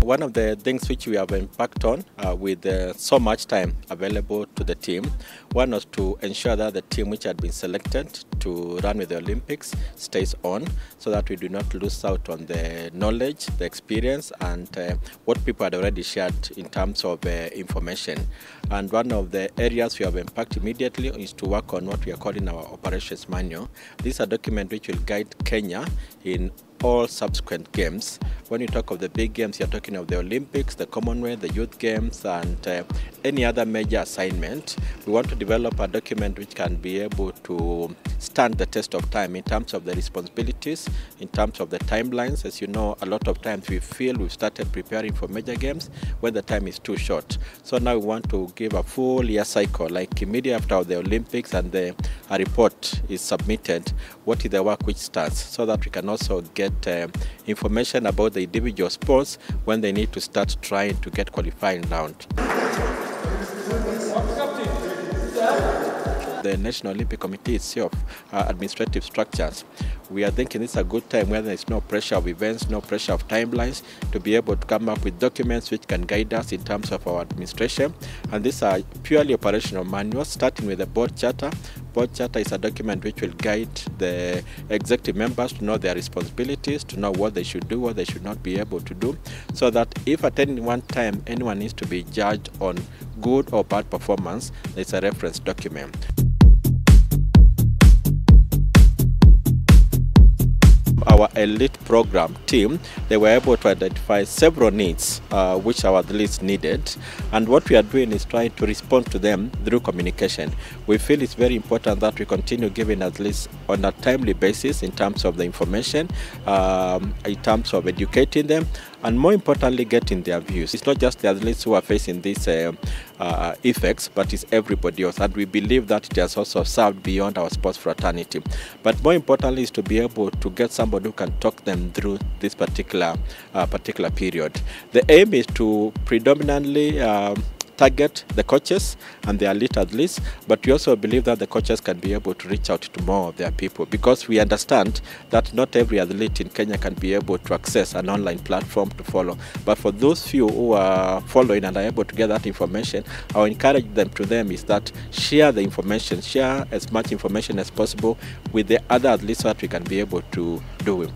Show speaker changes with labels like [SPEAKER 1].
[SPEAKER 1] One of the things which we have embarked on with so much time available to the team, one was to ensure that the team which had been selected to run with the Olympics stays on, so that we do not lose out on the knowledge, the experience, and what people had already shared in terms of information. And one of the areas we have embarked immediately is to work on what we are calling our operations manual. This is a document which will guide Kenya in all subsequent games. When you talk of the big games, you're talking of the Olympics, the Commonwealth, the Youth Games, and any other major assignment. We want to develop a document which can be able to stand the test of time in terms of the responsibilities, in terms of the timelines. As you know, a lot of times we feel we've started preparing for major games when the time is too short. So now we want to give a full year cycle, like immediately after the Olympics and a report is submitted, what is the work which starts, so that we can also get information about the individual sports when they need to start trying to get qualifying round. The National Olympic Committee itself, administrative structures, we are thinking it's a good time where there is no pressure of events, no pressure of timelines, to be able to come up with documents which can guide us in terms of our administration. And these are purely operational manuals, starting with the board charter. Board charter is a document which will guide the executive members to know their responsibilities, to know what they should do, what they should not be able to do, so that if at any one time anyone needs to be judged on good or bad performance, there's a reference document. Our elite program team, they were able to identify several needs which our athletes needed, and what we are doing is trying to respond to them through communication. We feel it's very important that we continue giving athletes on a timely basis in terms of the information, in terms of educating them, and more importantly getting their views. It's not just the athletes who are facing these effects, but it's everybody else, and we believe that it has also served beyond our sports fraternity. But more importantly is to be able to get somebody who can talk them through this particular period. The aim is to predominantly target the coaches and the elite athletes, but we also believe that the coaches can be able to reach out to more of their people, because we understand that not every athlete in Kenya can be able to access an online platform to follow. But for those few who are following and are able to get that information, our encouragement to them is that share the information, share as much information as possible with the other athletes so that we can be able to do it.